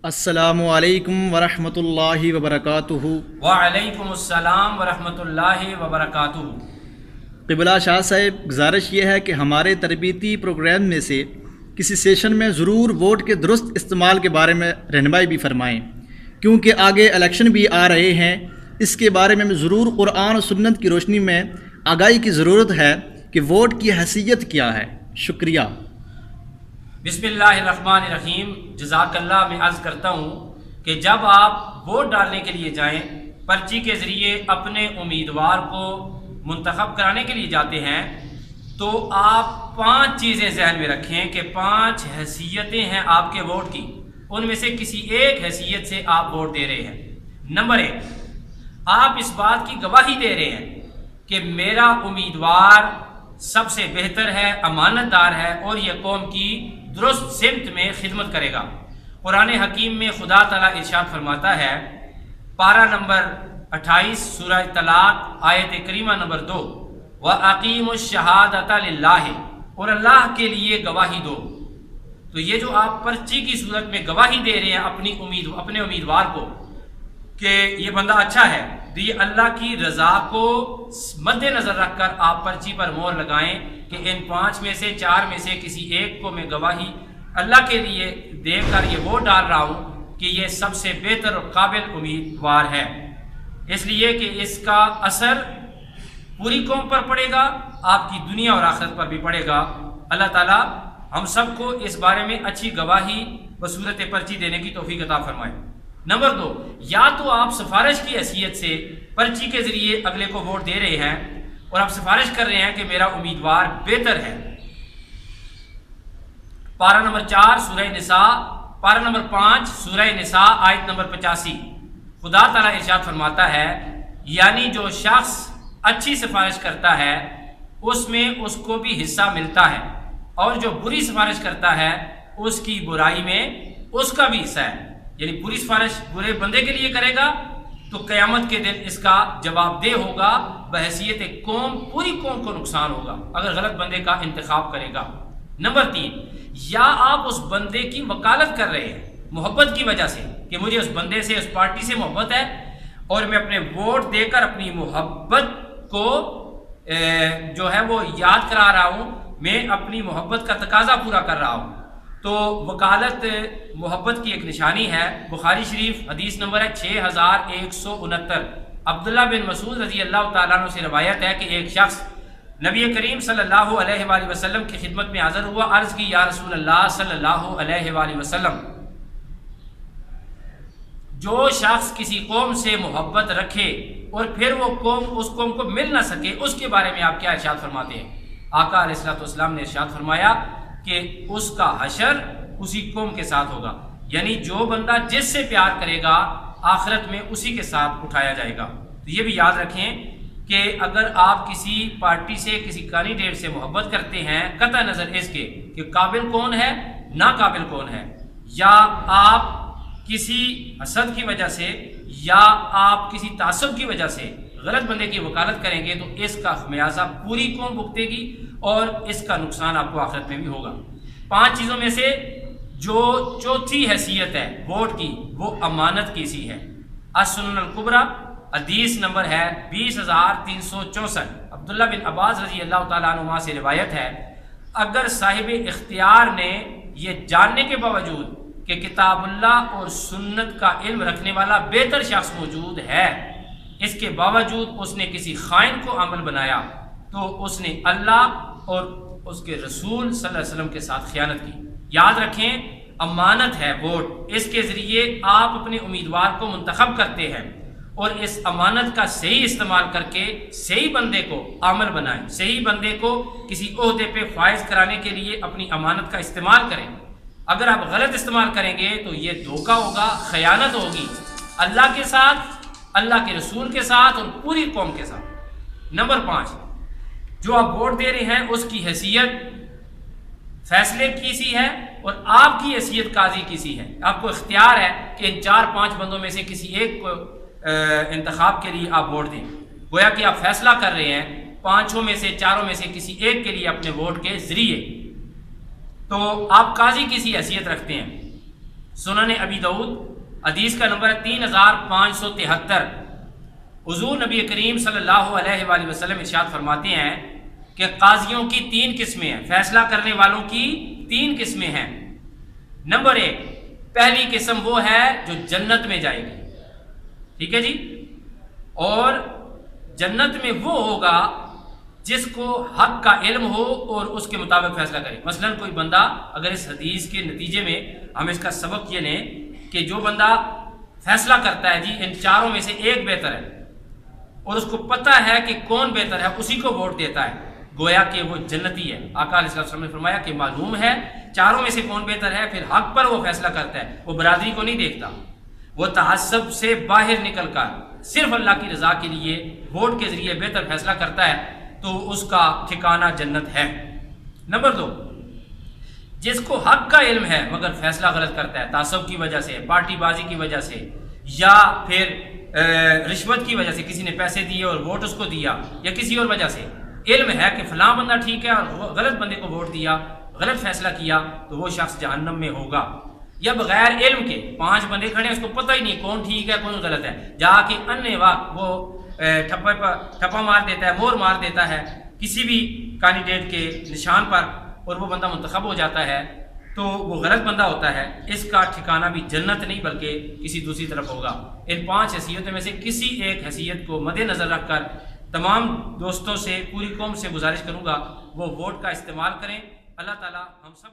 السلام علیکم ورحمۃ اللہ وبرکاتہ۔ وعلیکم السلام ورحمۃ اللہ وبرکاتہ۔ قبلہ شاہ صاحب، گزارش یہ ہے کہ ہمارے تربیتی پروگرام میں سے کسی سیشن میں ضرور ووٹ کے درست استعمال کے بارے میں رہنمائی بھی فرمائیں، کیونکہ آگے الیکشن بھی آ رہے ہیں۔ اس کے بارے میں ضرور قرآن و سنت کی روشنی میں آگاہی کی ضرورت ہے کہ ووٹ کی حیثیت کیا ہے۔ شکریہ۔ بسم اللہ الرحمن الرحیم۔ جزاک اللہ۔ میں عرض کرتا ہوں کہ جب آپ ووٹ ڈالنے کے لیے جائیں، پرچی کے ذریعے اپنے امیدوار کو منتخب کرانے کے لیے جاتے ہیں، تو آپ 5 چیزیں ذہن میں رکھیں کہ 5 حیثیتیں ہیں آپ کے ووٹ کی، ان میں سے کسی ایک حیثیت سے آپ ووٹ دے رہے ہیں۔ نمبر 1، آپ اس بات کی گواہی دے رہے ہیں کہ میرا امیدوار سب سے بہتر ہے، امانت دار ہے اور یہ قوم کی درست سمت میں خدمت کرے گا۔ قرآن حکیم میں خدا تعالیٰ ارشاد فرماتا ہے، پارہ نمبر 28 سورہ طلاق آیت کریمہ نمبر 2، وَأَقِيمُوا الشَّهَادَةَ لِلَّهِ، اور اللہ کے لیے گواہی دو۔ تو یہ جو آپ پرچی کی صورت میں گواہی دے رہے ہیں اپنے امیدوار کو کہ یہ بندہ اچھا ہے، تو یہ اللہ کی رضا کو مد نظر رکھ کر آپ پرچی پر مہر لگائیں کہ ان 5 میں سے 4 میں سے کسی ایک کو میں گواہی اللہ کے لیے دے کر یہ ووٹ ڈال رہا ہوں کہ یہ سب سے بہتر اور قابل امیدوار ہے، اس لیے کہ اس کا اثر پوری قوم پر پڑے گا، آپ کی دنیا اور آخرت پر بھی پڑے گا۔ اللہ تعالیٰ ہم سب کو اس بارے میں اچھی گواہی بصورت پرچی دینے کی توفیق عطا فرمائے۔ نمبر 2، یا تو آپ سفارش کی حیثیت سے پرچی کے ذریعے اگلے کو ووٹ دے رہے ہیں اور آپ سفارش کر رہے ہیں کہ میرا امیدوار بہتر ہے۔ پارہ نمبر 4 سورہ نساء، پارہ نمبر 5 سورہ نساء آیت نمبر 85، خدا تعالیٰ ارشاد فرماتا ہے، یعنی جو شخص اچھی سفارش کرتا ہے اس میں اس کو بھی حصہ ملتا ہے، اور جو بری سفارش کرتا ہے اس کی برائی میں اس کا بھی حصہ ہے۔ یعنی بری سفارش برے بندے کے لیے کرے گا تو قیامت کے دن اس کا جواب دہ ہوگا، بحیثیت قوم، پوری قوم کو نقصان ہوگا اگر غلط بندے کا انتخاب کرے گا۔ نمبر 3، یا آپ اس بندے کی وکالت کر رہے ہیں محبت کی وجہ سے کہ مجھے اس بندے سے، اس پارٹی سے محبت ہے اور میں اپنے ووٹ دے کر اپنی محبت کو جو ہے وہ یاد کرا رہا ہوں، میں اپنی محبت کا تقاضا پورا کر رہا ہوں، تو وکالت محبت کی ایک نشانی ہے۔ بخاری شریف حدیث نمبر ہے 6169۔ عبداللہ بن مسعود رضی اللہ تعالیٰ عنہ سے روایت ہے کہ ایک شخص نبی کریم صلی اللہ علیہ وآلہ وسلم کی خدمت میں حاضر ہوا، عرض کی، یا رسول اللہ صلی اللہ علیہ وآلہ وسلم، جو شخص کسی قوم سے محبت رکھے اور پھر وہ قوم اس قوم کو مل نہ سکے، اس کے بارے میں آپ کیا ارشاد فرماتے ہیں؟ آقا علیہ السلام نے ارشاد فرمایا کہ اس کا حشر اسی قوم کے ساتھ ہوگا، یعنی جو بندہ جس سے پیار کرے گا آخرت میں اسی کے ساتھ اٹھایا جائے گا۔ تو یہ بھی یاد رکھیں کہ اگر آپ کسی پارٹی سے، کسی کینڈیڈیٹ سے محبت کرتے ہیں، قطع نظر اس کے کہ قابل کون ہے ناقابل کون ہے، یا آپ کسی حسد کی وجہ سے یا آپ کسی تعصب کی وجہ سے غلط بندے کی وکالت کریں گے، تو اس کا خمیازہ پوری قوم بھگتے گی اور اس کا نقصان آپ کو آخرت میں بھی ہوگا۔ 5 چیزوں میں سے جو چوتھی حیثیت ہے ووٹ کی، وہ امانت کی سی ہے۔ السنن الکبریٰ حدیث نمبر ہے 20364۔ عبداللہ بن عباس رضی اللہ تعالیٰ عنہ سے روایت ہے، اگر صاحب اختیار نے یہ جاننے کے باوجود کہ کتاب اللہ اور سنت کا علم رکھنے والا بہتر شخص موجود ہے، اس کے باوجود اس نے کسی خائن کو عمل بنایا، تو اس نے اللہ اور اس کے رسول صلی اللہ علیہ وسلم کے ساتھ خیانت کی۔ یاد رکھیں، امانت ہے ووٹ، اس کے ذریعے آپ اپنے امیدوار کو منتخب کرتے ہیں، اور اس امانت کا صحیح استعمال کر کے صحیح بندے کو عامل بنائیں، صحیح بندے کو کسی عہدے پہ فائز کرانے کے لیے اپنی امانت کا استعمال کریں۔ اگر آپ غلط استعمال کریں گے تو یہ دھوکہ ہوگا، خیانت ہوگی اللہ کے ساتھ، اللہ کے رسول کے ساتھ اور پوری قوم کے ساتھ۔ نمبر 5، جو آپ ووٹ دے رہے ہیں اس کی حیثیت فیصلے کی سی ہے اور آپ کی حیثیت قاضی کی سی ہے۔ آپ کو اختیار ہے کہ ان 4-5 بندوں میں سے کسی ایک کو انتخاب کے لیے آپ ووٹ دیں، گویا کہ آپ فیصلہ کر رہے ہیں 5 میں سے 4 میں سے کسی ایک کے لیے اپنے ووٹ کے ذریعے، تو آپ قاضی کی سی حیثیت رکھتے ہیں۔ سنن ابی داؤد حدیث کا نمبر ہے 3573۔ حضور نبی کریم صلی اللہ علیہ وآلہ وسلم ارشاد فرماتے ہیں کہ قاضیوں کی 3 قسمیں ہیں، فیصلہ کرنے والوں کی 3 قسمیں ہیں۔ نمبر 1، پہلی قسم وہ ہے جو جنت میں جائے گی، ٹھیک ہے جی، اور جنت میں وہ ہوگا جس کو حق کا علم ہو اور اس کے مطابق فیصلہ کرے۔ مثلا کوئی بندہ، اگر اس حدیث کے نتیجے میں ہم اس کا سبق یہ لیں کہ جو بندہ فیصلہ کرتا ہے جی ان چاروں میں سے ایک بہتر ہے اور اس کو پتہ ہے کہ کون بہتر ہے، اسی کو ووٹ دیتا ہے، گویا کہ وہ جنتی ہے۔ آقا علیہ السلام نے فرمایا کہ معلوم ہے چاروں میں سے کون بہتر ہے، پھر حق پر وہ فیصلہ کرتا ہے، وہ برادری کو نہیں دیکھتا، وہ تعصب سے باہر نکل کر صرف اللہ کی رضا کے لیے ووٹ کے ذریعے بہتر فیصلہ کرتا ہے تو اس کا ٹھکانہ جنت ہے۔ نمبر 2، جس کو حق کا علم ہے مگر فیصلہ غلط کرتا ہے، تعصب کی وجہ سے، پارٹی بازی کی وجہ سے، یا پھر رشوت کی وجہ سے، کسی نے پیسے دیے اور ووٹ اس کو دیا، یا کسی اور وجہ سے علم ہے کہ فلاں بندہ ٹھیک ہے اور غلط بندے کو ووٹ دیا، غلط فیصلہ کیا، تو وہ شخص جہنم میں ہوگا۔ یا بغیر علم کے 5 بندے کھڑے ہیں، اس کو پتہ ہی نہیں کون ٹھیک ہے کون غلط ہے، جا کے انے وقت وہ ٹھپا مار دیتا ہے، مور مار دیتا ہے کسی بھی کینڈیڈیٹ کے نشان پر، اور وہ بندہ منتخب ہو جاتا ہے تو وہ غلط بندہ ہوتا ہے، اس کا ٹھکانہ بھی جنت نہیں بلکہ کسی دوسری طرف ہوگا۔ ان 5 حیثیتوں میں سے کسی ایک حیثیت کو مد نظر رکھ کر تمام دوستوں سے، پوری قوم سے گزارش کروں گا وہ ووٹ کا استعمال کریں۔ اللہ تعالی ہم سب